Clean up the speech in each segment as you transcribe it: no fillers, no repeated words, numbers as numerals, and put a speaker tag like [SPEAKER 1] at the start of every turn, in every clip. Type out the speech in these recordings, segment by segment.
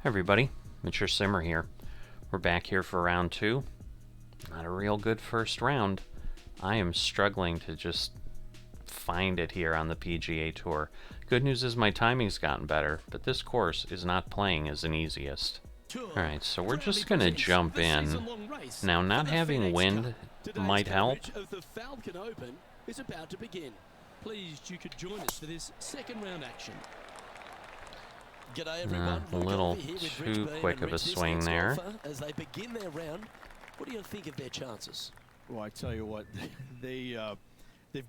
[SPEAKER 1] Everybody, Mature Simmer here. We're back here for round 2. Not a real good first round. I am struggling to just find it here on the PGA Tour. Good news is my timing's gotten better, but this course is not playing as an easiest. Alright, so we're just going to jump in. Now, not having wind might help.
[SPEAKER 2] Is about to begin. Pleased you could join us for this second round action. G'day everyone.
[SPEAKER 1] A little too quick of a swing there.
[SPEAKER 2] As they begin their round, what do you think of their chances?
[SPEAKER 3] Well, I tell you what, they've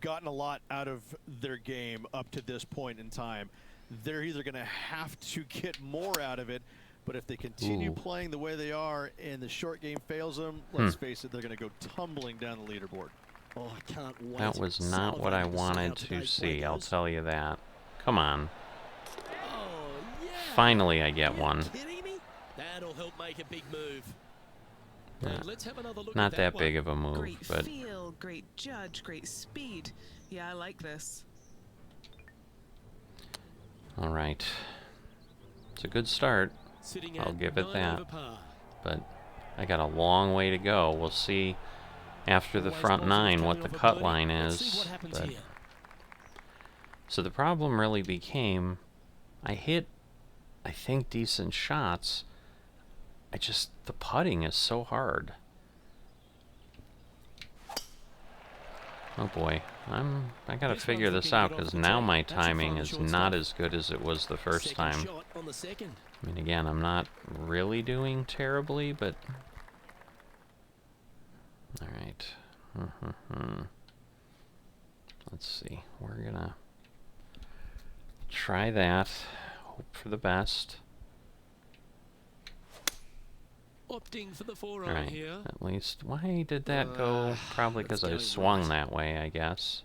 [SPEAKER 3] gotten a lot out of their game up to this point in time. They're either going to have to get more out of it, but if they continue playing the way they are and the short game fails them, let's face it, they're going to go tumbling down the leaderboard.
[SPEAKER 2] Oh, I can't wait.
[SPEAKER 1] That was not what I wanted to see, I'll tell you that. Come on.
[SPEAKER 2] Oh, yeah.
[SPEAKER 1] Finally I get one.
[SPEAKER 2] Kidding me? That'll help make a big move. Let's have another look
[SPEAKER 1] Not
[SPEAKER 2] at
[SPEAKER 1] that
[SPEAKER 2] one.
[SPEAKER 1] big of a move,
[SPEAKER 4] Great
[SPEAKER 1] but
[SPEAKER 4] feel, great judge, great speed. Yeah, I like this.
[SPEAKER 1] alright. It's a good start.
[SPEAKER 2] Sitting
[SPEAKER 1] I'll
[SPEAKER 2] at
[SPEAKER 1] give it
[SPEAKER 2] 9
[SPEAKER 1] that.
[SPEAKER 2] over par.
[SPEAKER 1] But I got a long way to go. We'll see after the front 9 what the cut line
[SPEAKER 2] Let's see
[SPEAKER 1] is.
[SPEAKER 2] what happens
[SPEAKER 1] But
[SPEAKER 2] here.
[SPEAKER 1] so the problem really became, I hit, I think, decent shots. The putting is so hard. Oh boy, I gotta figure this out, because now my timing is not as good as it was the first
[SPEAKER 2] Second
[SPEAKER 1] time.
[SPEAKER 2] shot on the second.
[SPEAKER 1] I mean, again, I'm not really doing terribly, but alright. Let's see. We're gonna try that. Hope for the best.
[SPEAKER 2] Opting for the 4 iron
[SPEAKER 1] Alright,
[SPEAKER 2] here.
[SPEAKER 1] at least. Why did that go? Probably because I swung that way, I guess.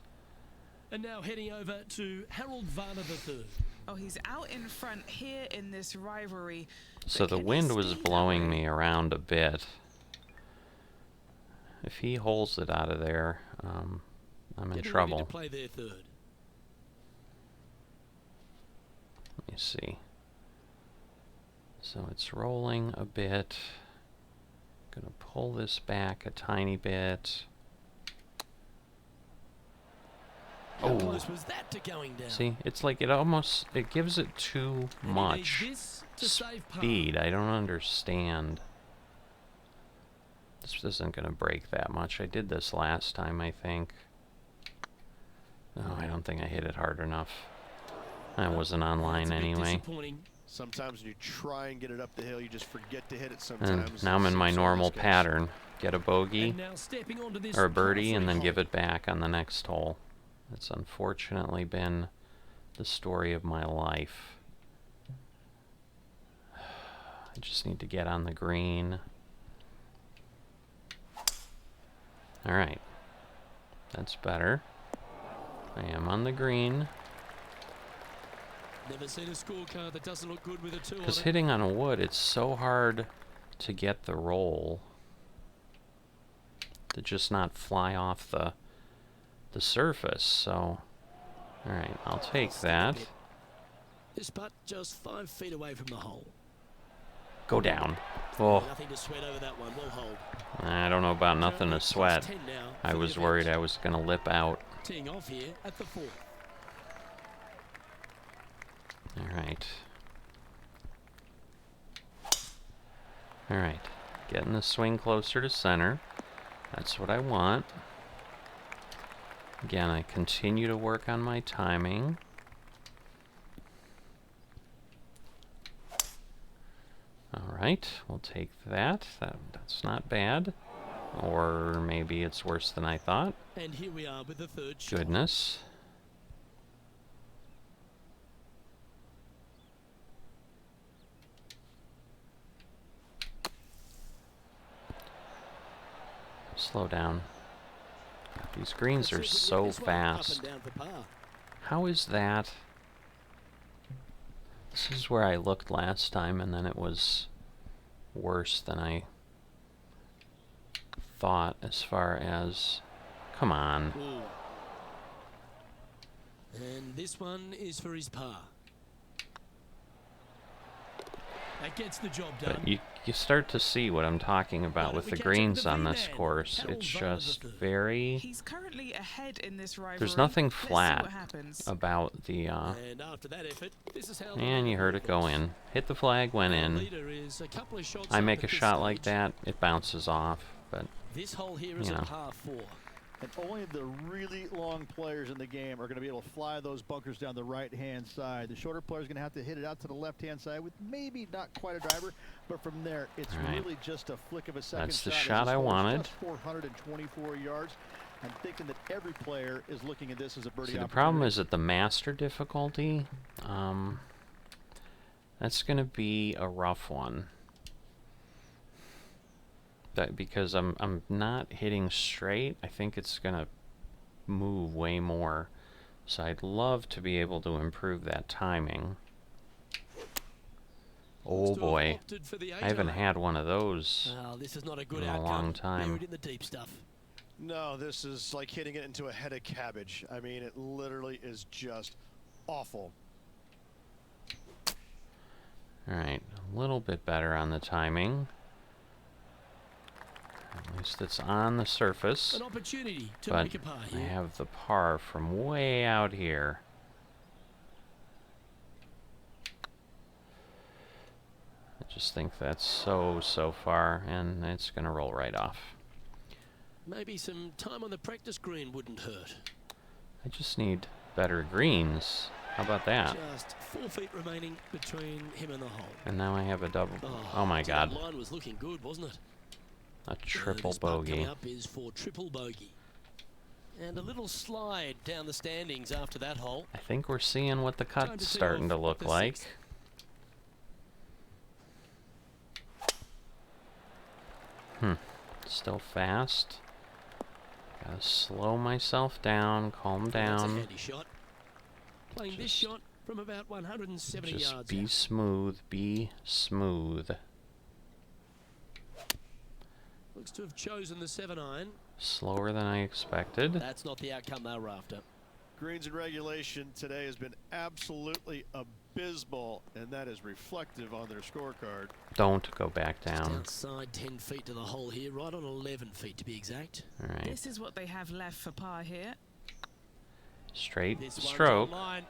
[SPEAKER 2] And now heading over to Harold Varner III.
[SPEAKER 4] Oh, he's out in front here in this rivalry.
[SPEAKER 1] So the wind was blowing me around a bit. If he holds it out of there, I'm in
[SPEAKER 2] Getting
[SPEAKER 1] trouble.
[SPEAKER 2] ready to play their third.
[SPEAKER 1] Let me see. So it's rolling a bit. Gonna pull this back a tiny bit.
[SPEAKER 2] How close was that to going down?
[SPEAKER 1] See, it's like it gives it too
[SPEAKER 2] And he
[SPEAKER 1] much
[SPEAKER 2] needs this to save par.
[SPEAKER 1] speed. I don't understand. This isn't gonna break that much. I did this last time, I think. Oh, I don't think I hit it hard enough. I wasn't online
[SPEAKER 2] That's a bit
[SPEAKER 1] anyway.
[SPEAKER 2] disappointing.
[SPEAKER 3] Sometimes when you try and get it up the hill, you just forget to hit it
[SPEAKER 1] And
[SPEAKER 3] sometimes.
[SPEAKER 1] now I'm in my
[SPEAKER 3] So
[SPEAKER 1] normal
[SPEAKER 3] this case.
[SPEAKER 1] pattern. Get a bogey
[SPEAKER 2] And now stepping onto this
[SPEAKER 1] or a birdie
[SPEAKER 2] par
[SPEAKER 1] and then
[SPEAKER 2] 3
[SPEAKER 1] give
[SPEAKER 2] hole.
[SPEAKER 1] it back on the next hole. That's unfortunately been the story of my life. I just need to get on the green. Alright. That's better. I am on the green.
[SPEAKER 2] Never seen a scorecard that doesn't look good with a 2 on
[SPEAKER 1] Because
[SPEAKER 2] it.
[SPEAKER 1] hitting on a wood, it's so hard to get the roll. To just not fly off the surface, so... Alright, I'll take that.
[SPEAKER 2] This putt just 5 feet away from the hole.
[SPEAKER 1] Go down. Oh,
[SPEAKER 2] Nothing to sweat over that one. We'll hold.
[SPEAKER 1] I don't know about nothing to
[SPEAKER 2] Currently
[SPEAKER 1] sweat.
[SPEAKER 2] +10 now
[SPEAKER 1] I
[SPEAKER 2] for the
[SPEAKER 1] was
[SPEAKER 2] event.
[SPEAKER 1] worried I was going to lip out.
[SPEAKER 2] Teeing off here at the 4th.
[SPEAKER 1] Alright. Alright. Getting the swing closer to center. That's what I want. Again, I continue to work on my timing. Alright, we'll take that. That's not bad. Or maybe it's worse than I thought.
[SPEAKER 2] And here we are with the 3rd shot.
[SPEAKER 1] Goodness. Slow down. These greens are
[SPEAKER 2] Let's see if we
[SPEAKER 1] so
[SPEAKER 2] can get this one up
[SPEAKER 1] fast.
[SPEAKER 2] and down for par.
[SPEAKER 1] How is that? This is where I looked last time, and then it was worse than I thought as far as... Come on.
[SPEAKER 2] Ooh. And this one is for his par. That gets the job
[SPEAKER 1] But
[SPEAKER 2] done.
[SPEAKER 1] you start to see what I'm talking about
[SPEAKER 2] Why
[SPEAKER 1] with
[SPEAKER 2] don't
[SPEAKER 1] the
[SPEAKER 2] we catch up
[SPEAKER 1] greens
[SPEAKER 2] with the
[SPEAKER 1] on this
[SPEAKER 2] V-man,
[SPEAKER 1] course.
[SPEAKER 2] Harold
[SPEAKER 1] It's
[SPEAKER 2] Varner
[SPEAKER 1] just
[SPEAKER 2] III.
[SPEAKER 1] very...
[SPEAKER 4] He's currently ahead in this rivalry.
[SPEAKER 1] There's nothing
[SPEAKER 4] Let's see
[SPEAKER 1] flat
[SPEAKER 4] what happens.
[SPEAKER 1] about the...
[SPEAKER 2] And after that effort, this is how the
[SPEAKER 1] And you heard it go
[SPEAKER 2] leaderboard
[SPEAKER 1] in. Hit the flag, went
[SPEAKER 2] looks. Our
[SPEAKER 1] in.
[SPEAKER 2] leader is a couple of shots
[SPEAKER 1] I
[SPEAKER 2] up
[SPEAKER 1] make
[SPEAKER 2] at
[SPEAKER 1] a
[SPEAKER 2] this
[SPEAKER 1] shot like
[SPEAKER 2] stage.
[SPEAKER 1] that, it bounces off. But,
[SPEAKER 2] This hole here is
[SPEAKER 1] you
[SPEAKER 2] a
[SPEAKER 1] know.
[SPEAKER 2] par 4.
[SPEAKER 3] And only the really long players in the game are going to be able to fly those bunkers down the right-hand side. The shorter players are going to have to hit it out to the left-hand side with maybe not quite a driver, but from there, it's
[SPEAKER 1] All right.
[SPEAKER 3] really just a flick of a second
[SPEAKER 1] That's the
[SPEAKER 3] shot. as
[SPEAKER 1] shot
[SPEAKER 3] this
[SPEAKER 1] I
[SPEAKER 3] hole is
[SPEAKER 1] wanted.
[SPEAKER 3] Just 424 yards. I'm thinking that every player is looking at this as a birdie
[SPEAKER 1] See, the
[SPEAKER 3] opportunity.
[SPEAKER 1] problem is at the master difficulty, that's going to be a rough one. Because I'm not hitting straight, I think it's going to move way more. So I'd love to be able to improve that timing. Oh
[SPEAKER 2] Looks to have
[SPEAKER 1] boy,
[SPEAKER 2] opted for the
[SPEAKER 1] I haven't
[SPEAKER 2] 8-iron.
[SPEAKER 1] had one of those
[SPEAKER 2] Well, this is not a good
[SPEAKER 1] in a
[SPEAKER 2] outcome.
[SPEAKER 1] long time.
[SPEAKER 2] Buried in the deep stuff.
[SPEAKER 5] No, this is like hitting it into a head of cabbage. I mean, it literally is just awful.
[SPEAKER 1] Alright, a little bit better on the timing. At least it's on the surface.
[SPEAKER 2] An opportunity to
[SPEAKER 1] But
[SPEAKER 2] make a par
[SPEAKER 1] I
[SPEAKER 2] here.
[SPEAKER 1] have the par from way out here. I just think that's so far, and it's going to roll right off.
[SPEAKER 2] Maybe some time on the practice green wouldn't hurt.
[SPEAKER 1] I just need better greens. How about that?
[SPEAKER 2] Just 4 feet remaining between him and the hole.
[SPEAKER 1] And now I have a double. Oh my
[SPEAKER 2] that
[SPEAKER 1] god.
[SPEAKER 2] line was looking good, wasn't it?
[SPEAKER 1] A triple
[SPEAKER 2] This putt
[SPEAKER 1] bogey.
[SPEAKER 2] coming up is for triple bogey. And a little slide down the standings after that hole.
[SPEAKER 1] I think we're seeing what the
[SPEAKER 2] Time
[SPEAKER 1] cut's
[SPEAKER 2] to tee
[SPEAKER 1] starting to
[SPEAKER 2] off
[SPEAKER 1] look
[SPEAKER 2] the
[SPEAKER 1] like.
[SPEAKER 2] 6th.
[SPEAKER 1] Still fast. Gotta slow myself down, calm
[SPEAKER 2] And that's a
[SPEAKER 1] down.
[SPEAKER 2] handy shot. Playing this
[SPEAKER 1] Just-
[SPEAKER 2] shot from about 170
[SPEAKER 1] Just
[SPEAKER 2] yards
[SPEAKER 1] be
[SPEAKER 2] out.
[SPEAKER 1] smooth, be smooth.
[SPEAKER 2] Looks to have chosen the 7-iron.
[SPEAKER 1] Slower than I expected.
[SPEAKER 2] That's not the outcome they were after.
[SPEAKER 5] Greens in regulation today has been absolutely abysmal, and that is reflective on their scorecard.
[SPEAKER 1] Don't go back
[SPEAKER 2] Just
[SPEAKER 1] down.
[SPEAKER 2] outside 10 feet to the hole here, right on 11 feet to be exact.
[SPEAKER 1] Alright.
[SPEAKER 4] This is what they have left for par here.
[SPEAKER 1] Straight
[SPEAKER 2] This one's
[SPEAKER 1] stroke.
[SPEAKER 2] on line.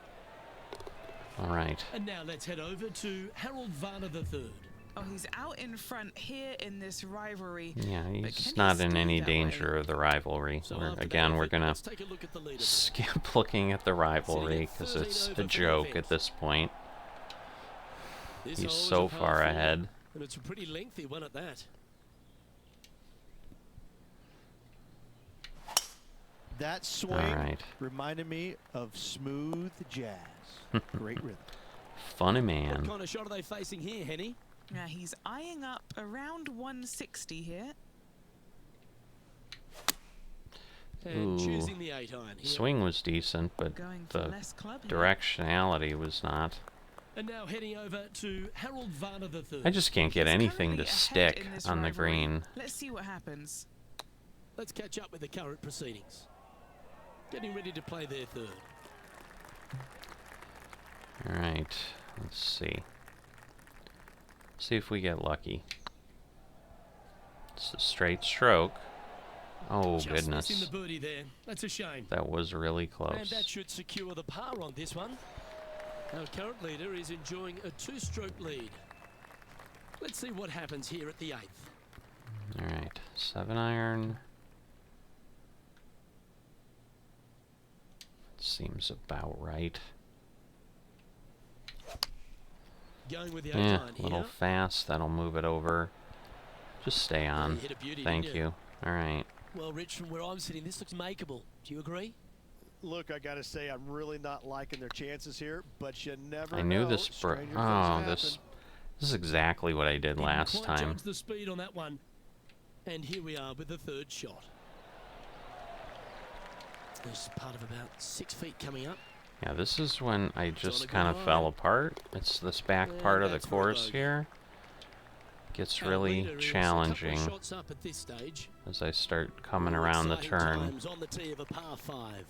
[SPEAKER 1] Alright.
[SPEAKER 2] And now let's head over to Harold Varner III.
[SPEAKER 4] Oh, he's out in front here in this rivalry.
[SPEAKER 1] Yeah,
[SPEAKER 4] But
[SPEAKER 1] he's
[SPEAKER 4] can he
[SPEAKER 1] not in
[SPEAKER 4] stay
[SPEAKER 1] any
[SPEAKER 4] that
[SPEAKER 1] danger
[SPEAKER 4] way?
[SPEAKER 1] of the rivalry.
[SPEAKER 2] So after that
[SPEAKER 1] Again, we're
[SPEAKER 2] effort,
[SPEAKER 1] gonna
[SPEAKER 2] let's take a look at the leaderboard.
[SPEAKER 1] skip looking at the rivalry
[SPEAKER 2] Sitting at
[SPEAKER 1] because
[SPEAKER 2] 13
[SPEAKER 1] it's
[SPEAKER 2] over
[SPEAKER 1] a
[SPEAKER 2] for
[SPEAKER 1] joke
[SPEAKER 2] event.
[SPEAKER 1] at this point.
[SPEAKER 2] This
[SPEAKER 1] He's
[SPEAKER 2] hole is
[SPEAKER 1] so
[SPEAKER 2] a par
[SPEAKER 1] far
[SPEAKER 2] 4,
[SPEAKER 1] ahead.
[SPEAKER 2] And it's a pretty lengthy one at that.
[SPEAKER 3] That swing
[SPEAKER 1] Alright.
[SPEAKER 3] reminded me of smooth jazz. Great rhythm.
[SPEAKER 1] Funny
[SPEAKER 2] What
[SPEAKER 1] man.
[SPEAKER 2] kind of shot are they facing here, Henny?
[SPEAKER 4] Now he's eyeing up around 160 here.
[SPEAKER 2] And
[SPEAKER 1] Ooh.
[SPEAKER 2] choosing the 8-iron here.
[SPEAKER 1] Swing was decent, but
[SPEAKER 4] Going for
[SPEAKER 1] the
[SPEAKER 4] less club here.
[SPEAKER 1] directionality was not.
[SPEAKER 2] And now heading over to Harold Varner III.
[SPEAKER 1] I just can't get
[SPEAKER 4] He's
[SPEAKER 1] anything
[SPEAKER 4] currently
[SPEAKER 1] to
[SPEAKER 4] ahead
[SPEAKER 1] stick
[SPEAKER 4] in this
[SPEAKER 1] on the
[SPEAKER 4] rivalry.
[SPEAKER 1] green.
[SPEAKER 4] Let's see what happens.
[SPEAKER 2] Let's catch up with the current proceedings. Getting ready to play their third.
[SPEAKER 1] Alright, let's see. See if we get lucky. It's a straight stroke. Oh,
[SPEAKER 2] Just missing
[SPEAKER 1] goodness.
[SPEAKER 2] the birdie there. That's a shame.
[SPEAKER 1] That was really
[SPEAKER 2] And
[SPEAKER 1] close.
[SPEAKER 2] that should secure the par on this one. Our current leader is enjoying a 2-stroke lead. Let's see what happens here at the 8th.
[SPEAKER 1] Alright, 7-iron. Seems about right.
[SPEAKER 2] Going with the
[SPEAKER 1] Yeah,
[SPEAKER 2] 8-iron
[SPEAKER 1] a little
[SPEAKER 2] here.
[SPEAKER 1] fast. That'll move it over. Just stay on.
[SPEAKER 2] hit a beauty,
[SPEAKER 1] Thank
[SPEAKER 2] didn't you?
[SPEAKER 1] you. Alright.
[SPEAKER 2] Well, Rich, from where I'm sitting, this looks makeable. Do you agree?
[SPEAKER 5] Look, I gotta say, I'm really not liking their chances here, but you never
[SPEAKER 1] I knew
[SPEAKER 5] know.
[SPEAKER 1] this.
[SPEAKER 5] Stranger things
[SPEAKER 1] Oh,
[SPEAKER 5] happen.
[SPEAKER 1] this is exactly what I did
[SPEAKER 2] Didn't
[SPEAKER 1] last
[SPEAKER 2] quite
[SPEAKER 1] time.
[SPEAKER 2] judge the speed on that one. And here we are with the third shot. There's part of about 6 feet coming up.
[SPEAKER 1] Yeah, this is when I
[SPEAKER 2] on a
[SPEAKER 1] just
[SPEAKER 2] good
[SPEAKER 1] kind of
[SPEAKER 2] line.
[SPEAKER 1] fell apart. It's this back
[SPEAKER 2] Yeah,
[SPEAKER 1] part of the
[SPEAKER 2] that's for a
[SPEAKER 1] course
[SPEAKER 2] bogey.
[SPEAKER 1] here. Gets
[SPEAKER 2] Our
[SPEAKER 1] really
[SPEAKER 2] leader is a
[SPEAKER 1] challenging
[SPEAKER 2] couple of shots up at this stage.
[SPEAKER 1] as I start coming
[SPEAKER 2] All
[SPEAKER 1] around the
[SPEAKER 2] exciting
[SPEAKER 1] turn.
[SPEAKER 2] times on the tee of a par 5.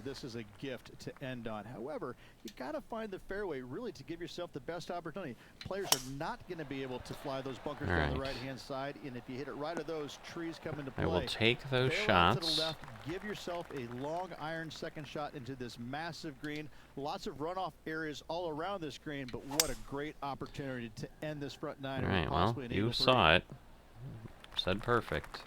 [SPEAKER 3] This is a gift to end on. However, you got to find the fairway really to give yourself the best opportunity. Players are not going to be able to fly those bunkers down the right-hand side, and if you hit it right of those trees come into play.
[SPEAKER 1] I will take those
[SPEAKER 3] bail out
[SPEAKER 1] shots.
[SPEAKER 3] to the left, give yourself a long iron second shot into this massive green. Lots of runoff areas all around this green, but what a great opportunity to end this front nine.
[SPEAKER 1] All right, well, you saw it. Said perfect.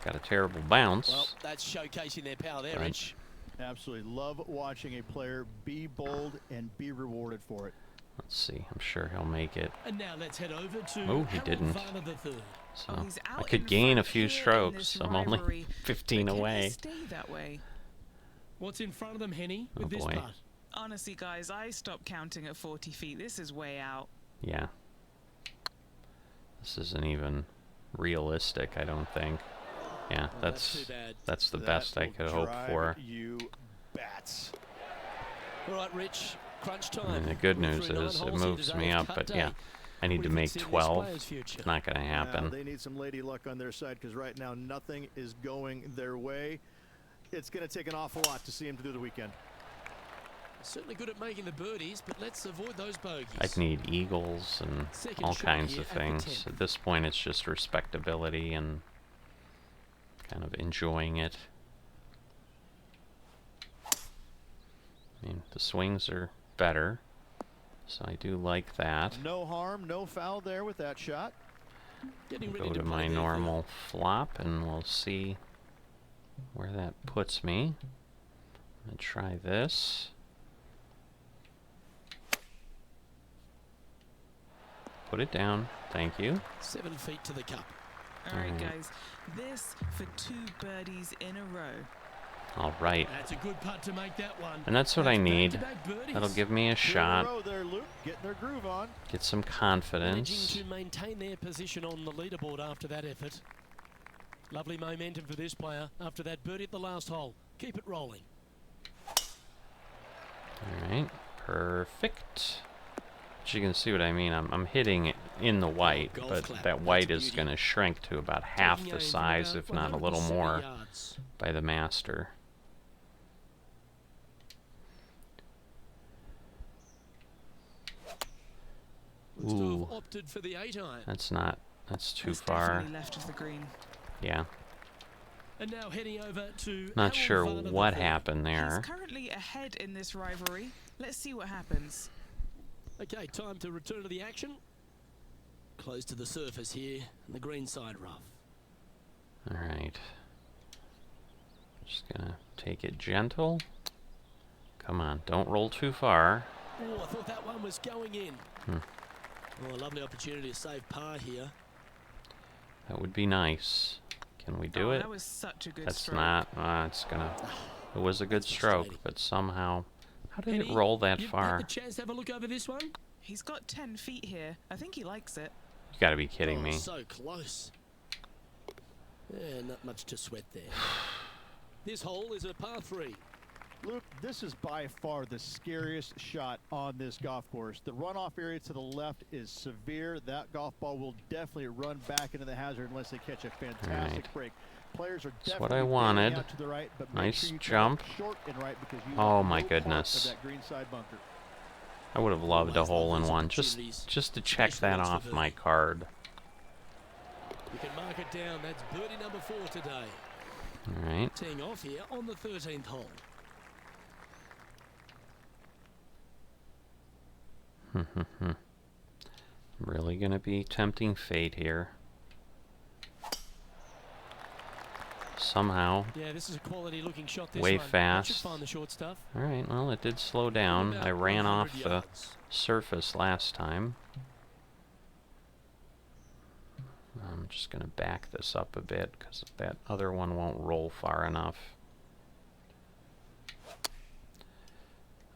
[SPEAKER 1] Got a terrible bounce.
[SPEAKER 2] Well, that's showcasing their power there, Rich.
[SPEAKER 3] Absolutely love watching a player be bold and be rewarded for it.
[SPEAKER 1] Let's see. I'm sure he'll make it.
[SPEAKER 2] And now let's head over to
[SPEAKER 1] Oh, he didn't.
[SPEAKER 2] So
[SPEAKER 1] I could gain a few strokes. I'm only 15 away.
[SPEAKER 4] Stay that way.
[SPEAKER 2] What's in front of them, Henny, with
[SPEAKER 1] Oh,
[SPEAKER 2] this
[SPEAKER 1] boy.
[SPEAKER 2] putt?
[SPEAKER 4] Honestly, guys, I stopped counting at 40 feet. This is way out.
[SPEAKER 1] Yeah. This isn't even realistic, I don't think. Yeah,
[SPEAKER 2] Oh,
[SPEAKER 1] that's
[SPEAKER 2] too bad.
[SPEAKER 1] the best I could hope for.
[SPEAKER 3] You bats.
[SPEAKER 2] All right, Rich. Crunch time.
[SPEAKER 1] And the good
[SPEAKER 2] We're
[SPEAKER 1] news
[SPEAKER 2] through 9
[SPEAKER 1] is it
[SPEAKER 2] holes here
[SPEAKER 1] moves
[SPEAKER 2] today
[SPEAKER 1] me
[SPEAKER 2] of
[SPEAKER 1] up,
[SPEAKER 2] cut
[SPEAKER 1] but
[SPEAKER 2] day.
[SPEAKER 1] yeah, I need
[SPEAKER 2] What
[SPEAKER 1] to
[SPEAKER 2] do you
[SPEAKER 1] make
[SPEAKER 2] think's in this
[SPEAKER 1] 12.
[SPEAKER 2] player's future?
[SPEAKER 1] Not going to happen.
[SPEAKER 3] They need some lady luck on their side because right now nothing is going their way. It's going to take an awful lot to see him through the weekend.
[SPEAKER 2] Certainly good at making the birdies, but let's avoid those bogeys.
[SPEAKER 1] I'd need eagles and
[SPEAKER 2] Second
[SPEAKER 1] all
[SPEAKER 2] shot
[SPEAKER 1] kinds
[SPEAKER 2] here
[SPEAKER 1] of
[SPEAKER 2] at the
[SPEAKER 1] things.
[SPEAKER 2] 10th.
[SPEAKER 1] At this point, it's just respectability and kind of enjoying it. I mean, the swings are better, so I do like that.
[SPEAKER 3] No harm, no foul there with that shot.
[SPEAKER 2] Getting
[SPEAKER 1] Go
[SPEAKER 2] ready
[SPEAKER 1] to
[SPEAKER 2] play
[SPEAKER 1] my
[SPEAKER 2] there, Phil.
[SPEAKER 1] normal flop, and we'll see where that puts me. I'm gonna try this. Put it down. Thank you.
[SPEAKER 2] 7 feet to the cup.
[SPEAKER 4] All right,
[SPEAKER 1] Alright.
[SPEAKER 4] guys. This for 2 birdies in a row.
[SPEAKER 1] All right.
[SPEAKER 2] That's a good putt to make that one.
[SPEAKER 1] And that's what I need.
[SPEAKER 2] back-to-back birdies.
[SPEAKER 1] That'll give me a
[SPEAKER 3] Two in a
[SPEAKER 1] shot.
[SPEAKER 3] row there, Luke, getting their groove on.
[SPEAKER 1] Get some
[SPEAKER 2] Managing
[SPEAKER 1] confidence.
[SPEAKER 2] to maintain their position on the leaderboard after that effort. Lovely momentum for this player after that birdie at the last hole. Keep it rolling.
[SPEAKER 1] All right. Perfect. But you can see what I mean. I'm hitting it in the white,
[SPEAKER 2] golf
[SPEAKER 1] but
[SPEAKER 2] clap.
[SPEAKER 1] that white
[SPEAKER 2] That's
[SPEAKER 1] is
[SPEAKER 2] beauty.
[SPEAKER 1] going to shrink to about half
[SPEAKER 2] Taking
[SPEAKER 1] the
[SPEAKER 2] aim
[SPEAKER 1] size,
[SPEAKER 2] from
[SPEAKER 1] if not a little
[SPEAKER 2] 170
[SPEAKER 1] more,
[SPEAKER 2] yards.
[SPEAKER 1] by the master.
[SPEAKER 2] Looks to
[SPEAKER 1] Ooh.
[SPEAKER 2] have opted for the 8-iron.
[SPEAKER 1] That's too
[SPEAKER 4] That's
[SPEAKER 1] far.
[SPEAKER 4] definitely left of the green.
[SPEAKER 1] Yeah.
[SPEAKER 2] And now heading over to
[SPEAKER 1] Not
[SPEAKER 2] Harold
[SPEAKER 1] sure
[SPEAKER 2] Varner
[SPEAKER 1] what
[SPEAKER 2] III.
[SPEAKER 1] happened
[SPEAKER 4] He's
[SPEAKER 1] there.
[SPEAKER 4] currently ahead in this rivalry. Let's see what happens.
[SPEAKER 2] Okay, time to return to the action. Close to the surface here, and the green side rough.
[SPEAKER 1] All right. Just gonna take it gentle. Come on, don't roll too far.
[SPEAKER 2] Oh, I thought that one was going in. Oh, a lovely opportunity to save par here.
[SPEAKER 1] That would be nice. Can we do
[SPEAKER 4] Oh,
[SPEAKER 1] it?
[SPEAKER 4] that was such a good
[SPEAKER 1] That's
[SPEAKER 4] stroke.
[SPEAKER 1] not. It's gonna. It was a good
[SPEAKER 2] That's
[SPEAKER 1] stroke,
[SPEAKER 2] frustrating.
[SPEAKER 1] but somehow, how did it
[SPEAKER 2] Henny,
[SPEAKER 1] roll that
[SPEAKER 2] you've
[SPEAKER 1] far?
[SPEAKER 2] had the chance to have a look over this one?
[SPEAKER 4] He's got 10 feet here. I think he likes it.
[SPEAKER 1] You gotta be kidding
[SPEAKER 2] Oh,
[SPEAKER 1] me.
[SPEAKER 2] so close. Yeah, not much to sweat there. This hole is a par 3.
[SPEAKER 3] Luke, this is by far the scariest shot on this golf course. The runoff area to the left is severe. That golf ball will definitely run back into the hazard unless they catch a fantastic
[SPEAKER 1] Right.
[SPEAKER 3] break. Players are
[SPEAKER 1] That's what I
[SPEAKER 3] definitely
[SPEAKER 1] wanted.
[SPEAKER 3] bailing out to the right, but make
[SPEAKER 1] Nice
[SPEAKER 3] sure you
[SPEAKER 1] jump.
[SPEAKER 3] come short and right because you
[SPEAKER 1] Oh
[SPEAKER 3] want
[SPEAKER 1] my
[SPEAKER 3] no part
[SPEAKER 1] goodness.
[SPEAKER 3] of that green side bunker.
[SPEAKER 1] I would have loved a
[SPEAKER 2] Always
[SPEAKER 1] hole
[SPEAKER 2] love
[SPEAKER 1] in
[SPEAKER 2] those
[SPEAKER 1] one,
[SPEAKER 2] opportunities,
[SPEAKER 1] just to check
[SPEAKER 2] especially
[SPEAKER 1] that
[SPEAKER 2] ones for
[SPEAKER 1] off
[SPEAKER 2] birdie.
[SPEAKER 1] my card.
[SPEAKER 2] You can mark it down. That's birdie number 4 today.
[SPEAKER 1] All right.
[SPEAKER 2] Teeing off here on the 13th hole.
[SPEAKER 1] Really gonna be tempting fate here. Somehow.
[SPEAKER 2] Yeah, this is a quality looking shot. This
[SPEAKER 1] Way
[SPEAKER 2] one. That
[SPEAKER 1] fast.
[SPEAKER 2] should find the short stuff.
[SPEAKER 1] All right. Well, it did slow down.
[SPEAKER 2] About
[SPEAKER 1] I ran
[SPEAKER 2] 100
[SPEAKER 1] off the
[SPEAKER 2] yards.
[SPEAKER 1] surface last time. I'm just gonna back this up a bit because that other one won't roll far enough.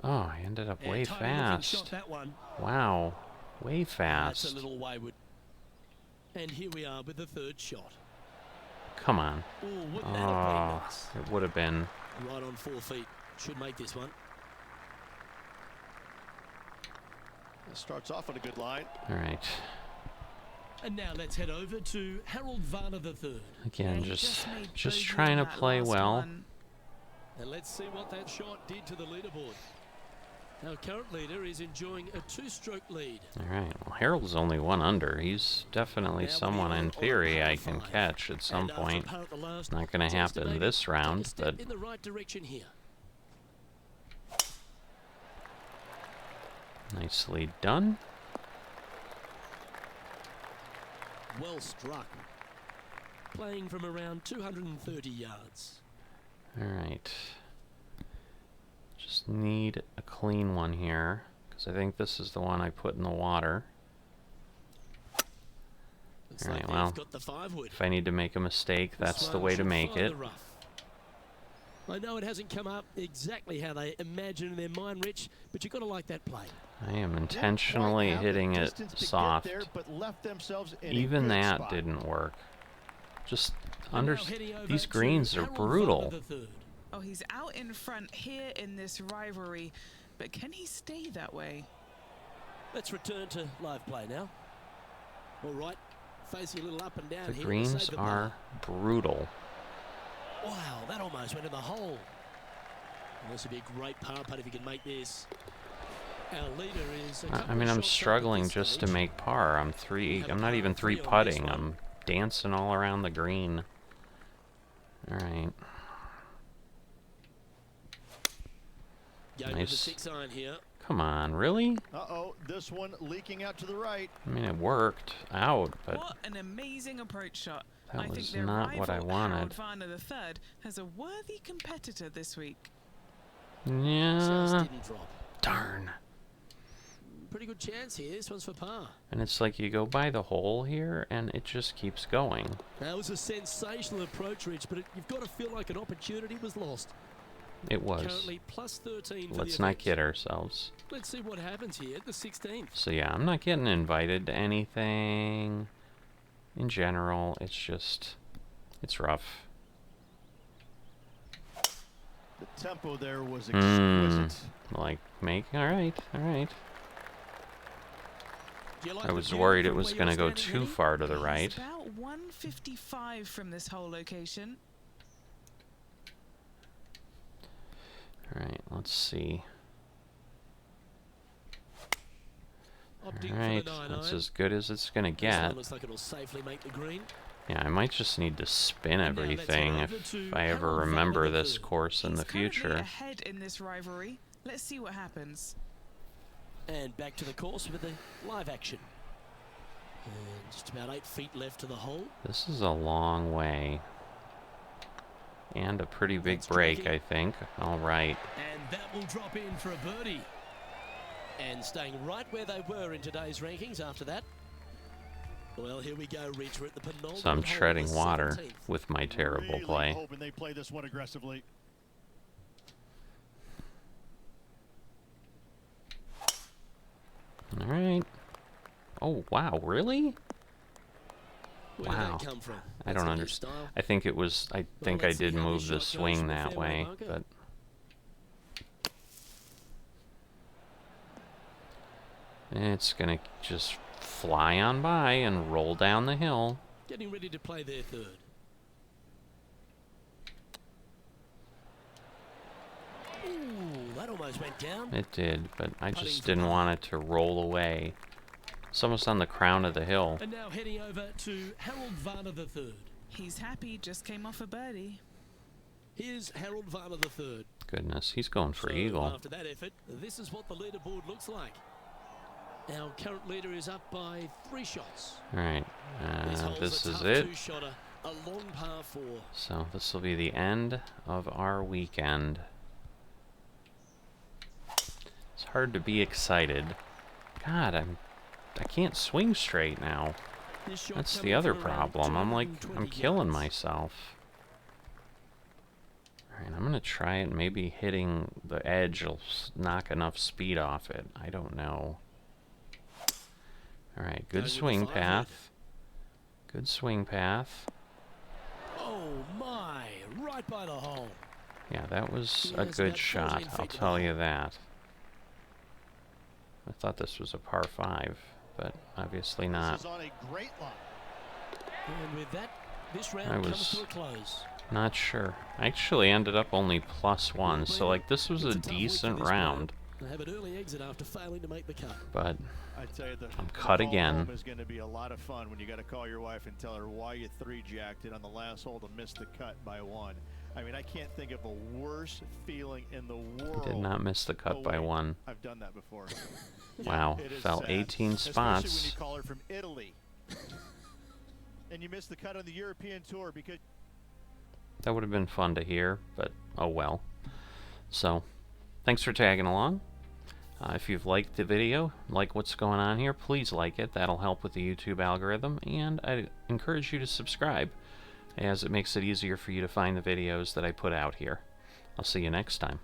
[SPEAKER 1] Oh, I ended up
[SPEAKER 2] Yeah,
[SPEAKER 1] way
[SPEAKER 2] tiny looking shot,
[SPEAKER 1] fast.
[SPEAKER 2] that one.
[SPEAKER 1] Wow, way
[SPEAKER 2] That's
[SPEAKER 1] fast.
[SPEAKER 2] a little wayward. And here we are with the 3rd shot.
[SPEAKER 1] Come on.
[SPEAKER 2] Oh, wouldn't that have
[SPEAKER 1] Oh,
[SPEAKER 2] been nice?
[SPEAKER 1] it would have been.
[SPEAKER 2] Right on 4 feet. Should make this one.
[SPEAKER 5] It starts off on a good line.
[SPEAKER 1] All right.
[SPEAKER 2] And now let's head over to Harold Varner III.
[SPEAKER 1] Again,
[SPEAKER 4] Yeah, he
[SPEAKER 1] just
[SPEAKER 4] made
[SPEAKER 1] just
[SPEAKER 4] bogey
[SPEAKER 1] trying
[SPEAKER 4] on
[SPEAKER 1] to
[SPEAKER 4] that
[SPEAKER 1] play
[SPEAKER 4] last
[SPEAKER 1] well.
[SPEAKER 4] one.
[SPEAKER 2] And let's see what that shot did to the leaderboard. Our current leader is enjoying a 2-stroke lead.
[SPEAKER 1] Alright, well, Harold's only 1 under. He's definitely
[SPEAKER 2] Now
[SPEAKER 1] someone
[SPEAKER 2] we're
[SPEAKER 1] in
[SPEAKER 2] on
[SPEAKER 1] theory
[SPEAKER 2] par
[SPEAKER 1] I can
[SPEAKER 2] 5.
[SPEAKER 1] catch at some
[SPEAKER 2] And after
[SPEAKER 1] point.
[SPEAKER 2] par at the last,
[SPEAKER 1] Not going
[SPEAKER 2] it's
[SPEAKER 1] to happen
[SPEAKER 2] estimated
[SPEAKER 1] this
[SPEAKER 2] take a
[SPEAKER 1] round,
[SPEAKER 2] step
[SPEAKER 1] but
[SPEAKER 2] in the right direction here.
[SPEAKER 1] nicely done.
[SPEAKER 2] Well struck. Playing from around 230 yards.
[SPEAKER 1] Alright. Just need a clean one here, because I think this is the one I put in the water.
[SPEAKER 2] Looks
[SPEAKER 1] Alright,
[SPEAKER 2] like
[SPEAKER 1] well,
[SPEAKER 2] they've got the 5-wood.
[SPEAKER 1] if I need to make a mistake, that's the way to make it.
[SPEAKER 2] I know it hasn't come up exactly how they imagine in their mind, Rich, but you've got to like that play.
[SPEAKER 1] I am intentionally hitting it soft. Even that didn't work. Just under these greens are brutal.
[SPEAKER 4] Oh, he's out in front here in this rivalry, but can he stay that way?
[SPEAKER 2] Let's return to live play now. All right, facing a little up and down
[SPEAKER 1] The
[SPEAKER 2] here.
[SPEAKER 1] greens are brutal.
[SPEAKER 2] Wow, that almost went in the hole. Well, this would be a great par putt if you can make this. Our leader is.
[SPEAKER 1] I mean, I'm struggling just to make par. I'm not even 3 putting. I'm dancing all around the green. All right. Nice. Come on, really?
[SPEAKER 3] Uh-oh, this one leaking out to the right.
[SPEAKER 1] I mean, it worked out, but
[SPEAKER 4] What an amazing approach shot.
[SPEAKER 1] that
[SPEAKER 4] I think
[SPEAKER 1] was
[SPEAKER 4] their
[SPEAKER 1] not what I
[SPEAKER 4] rival,
[SPEAKER 1] wanted.
[SPEAKER 4] Harold Varner III has a worthy competitor this week.
[SPEAKER 1] Yeah. Darn.
[SPEAKER 2] Pretty good chance here. This one's for par.
[SPEAKER 1] And it's like you go by the hole here, and it just keeps going.
[SPEAKER 2] That was a sensational approach, Rich, but you've got to feel like an opportunity was lost.
[SPEAKER 1] It was.
[SPEAKER 2] Currently plus 13 for
[SPEAKER 1] Let's
[SPEAKER 2] the
[SPEAKER 1] not
[SPEAKER 2] event.
[SPEAKER 1] kid ourselves.
[SPEAKER 2] Let's see what happens here at the 16th.
[SPEAKER 1] So yeah, I'm not getting invited to anything. In general, it's just, it's rough.
[SPEAKER 3] The tempo there was exquisite.
[SPEAKER 1] Like, all right.
[SPEAKER 2] Do you like
[SPEAKER 1] I
[SPEAKER 2] the
[SPEAKER 1] was
[SPEAKER 2] view
[SPEAKER 1] worried it
[SPEAKER 2] from
[SPEAKER 1] was
[SPEAKER 2] where
[SPEAKER 1] going to
[SPEAKER 2] you're
[SPEAKER 1] go
[SPEAKER 2] standing,
[SPEAKER 1] too
[SPEAKER 2] Eddie?
[SPEAKER 1] far to the right.
[SPEAKER 4] He's about 155 from this whole location.
[SPEAKER 1] Alright, let's see.
[SPEAKER 2] Opting for
[SPEAKER 1] Alright,
[SPEAKER 2] the 9-iron.
[SPEAKER 1] that's as good as it's going to
[SPEAKER 2] This
[SPEAKER 1] get.
[SPEAKER 2] one looks like it'll safely make the green.
[SPEAKER 1] Yeah, I might just need to spin
[SPEAKER 2] And now let's
[SPEAKER 1] everything
[SPEAKER 2] head over
[SPEAKER 1] if
[SPEAKER 2] to
[SPEAKER 1] I ever
[SPEAKER 2] Harold
[SPEAKER 1] remember
[SPEAKER 2] Varner
[SPEAKER 1] this
[SPEAKER 2] III.
[SPEAKER 1] course in
[SPEAKER 4] He's
[SPEAKER 1] the
[SPEAKER 4] currently
[SPEAKER 1] future.
[SPEAKER 4] ahead in this rivalry. Let's see what happens.
[SPEAKER 2] And back to the course with the live action. And just about 8 feet left to the hole.
[SPEAKER 1] This is a long way. And a pretty big
[SPEAKER 2] That's
[SPEAKER 1] break,
[SPEAKER 2] tricky.
[SPEAKER 1] I think. Alright.
[SPEAKER 2] And that will drop in for a birdie. And staying right where they were in today's rankings after that. Well, here we go, Rich. We're at the penultimate
[SPEAKER 1] So I'm
[SPEAKER 2] hole,
[SPEAKER 1] treading
[SPEAKER 2] the
[SPEAKER 1] water
[SPEAKER 2] 17th.
[SPEAKER 1] with my terrible
[SPEAKER 3] Really
[SPEAKER 1] play.
[SPEAKER 3] hoping they play this one aggressively.
[SPEAKER 1] Alright. Oh, wow, really?
[SPEAKER 2] Where did
[SPEAKER 1] Wow.
[SPEAKER 2] that come from?
[SPEAKER 1] I
[SPEAKER 2] That's
[SPEAKER 1] don't
[SPEAKER 2] a new
[SPEAKER 1] understand.
[SPEAKER 2] style.
[SPEAKER 1] I think it was, I think I
[SPEAKER 2] let's see
[SPEAKER 1] did
[SPEAKER 2] how
[SPEAKER 1] move
[SPEAKER 2] this
[SPEAKER 1] the
[SPEAKER 2] shot goes
[SPEAKER 1] swing
[SPEAKER 2] from the
[SPEAKER 1] that
[SPEAKER 2] fairway
[SPEAKER 1] way,
[SPEAKER 2] marker.
[SPEAKER 1] but it's gonna just fly on by and roll down the hill.
[SPEAKER 2] Getting ready to play their third. Ooh, that almost went down.
[SPEAKER 1] It did, but I
[SPEAKER 2] Putting
[SPEAKER 1] just
[SPEAKER 2] for
[SPEAKER 1] didn't
[SPEAKER 2] par.
[SPEAKER 1] want it to roll away. It's almost on the crown of the hill.
[SPEAKER 2] And now heading over to Harold Varner III.
[SPEAKER 4] He's happy, just came off a birdie.
[SPEAKER 2] Here's Harold Varner III.
[SPEAKER 1] Goodness, he's going for
[SPEAKER 2] So
[SPEAKER 1] eagle.
[SPEAKER 2] after that effort, this is what the leaderboard looks like. Our current leader is up by 3 shots.
[SPEAKER 1] Alright,
[SPEAKER 2] Hole's
[SPEAKER 1] this
[SPEAKER 2] a
[SPEAKER 1] is
[SPEAKER 2] tough
[SPEAKER 1] it.
[SPEAKER 2] 2-shotter, a long par 4.
[SPEAKER 1] So this will be the end of our weekend. It's hard to be excited. God, I can't swing straight now.
[SPEAKER 2] This shot
[SPEAKER 1] That's the
[SPEAKER 2] coming
[SPEAKER 1] other
[SPEAKER 2] from around
[SPEAKER 1] problem. I'm
[SPEAKER 2] 220
[SPEAKER 1] killing
[SPEAKER 2] yards.
[SPEAKER 1] myself. Alright, I'm gonna try it. Maybe hitting the edge will knock enough speed off it. I don't know. Alright, good
[SPEAKER 2] Going with the
[SPEAKER 1] swing
[SPEAKER 2] 5-wood.
[SPEAKER 1] path. Good swing path.
[SPEAKER 2] Oh my, right by the hole.
[SPEAKER 1] Yeah, that was
[SPEAKER 2] He
[SPEAKER 1] a
[SPEAKER 2] has
[SPEAKER 1] good
[SPEAKER 2] about
[SPEAKER 1] shot,
[SPEAKER 2] 14
[SPEAKER 1] I'll
[SPEAKER 2] feet to
[SPEAKER 1] tell
[SPEAKER 2] the
[SPEAKER 1] you
[SPEAKER 2] hole.
[SPEAKER 1] that. I thought this was a par 5, but obviously
[SPEAKER 3] This
[SPEAKER 1] not.
[SPEAKER 3] is on a great line.
[SPEAKER 2] And with that, this
[SPEAKER 1] I
[SPEAKER 2] round comes
[SPEAKER 1] was-
[SPEAKER 2] to a close.
[SPEAKER 1] Not sure. I actually ended up only +1, so like this was a
[SPEAKER 2] It's tough week for
[SPEAKER 1] decent
[SPEAKER 2] this
[SPEAKER 1] round.
[SPEAKER 2] player. They have an early exit after failing to make the cut.
[SPEAKER 1] But
[SPEAKER 3] I tell you,
[SPEAKER 1] I'm
[SPEAKER 3] the
[SPEAKER 1] cut
[SPEAKER 3] call
[SPEAKER 1] again.
[SPEAKER 3] home is going to be a lot of fun when you got to call your wife and tell her why you 3-jacked it on the last hole to miss the cut by 1. I mean, I can't think of a worse feeling in the world.
[SPEAKER 1] did not miss the cut by
[SPEAKER 3] wait,
[SPEAKER 1] 1.
[SPEAKER 3] I've done that before.
[SPEAKER 1] Wow,
[SPEAKER 3] It is
[SPEAKER 1] fell
[SPEAKER 3] sad.
[SPEAKER 1] 18
[SPEAKER 3] Especially when you
[SPEAKER 1] spots.
[SPEAKER 3] call her from Italy. And you miss the cut on the European Tour because...
[SPEAKER 1] That would have been fun to hear, but oh well. So, thanks for tagging along. If you've liked the video, like what's going on here, please like it. That'll help with the YouTube algorithm, and I encourage you to subscribe, as it makes it easier for you to find the videos that I put out here. I'll see you next time.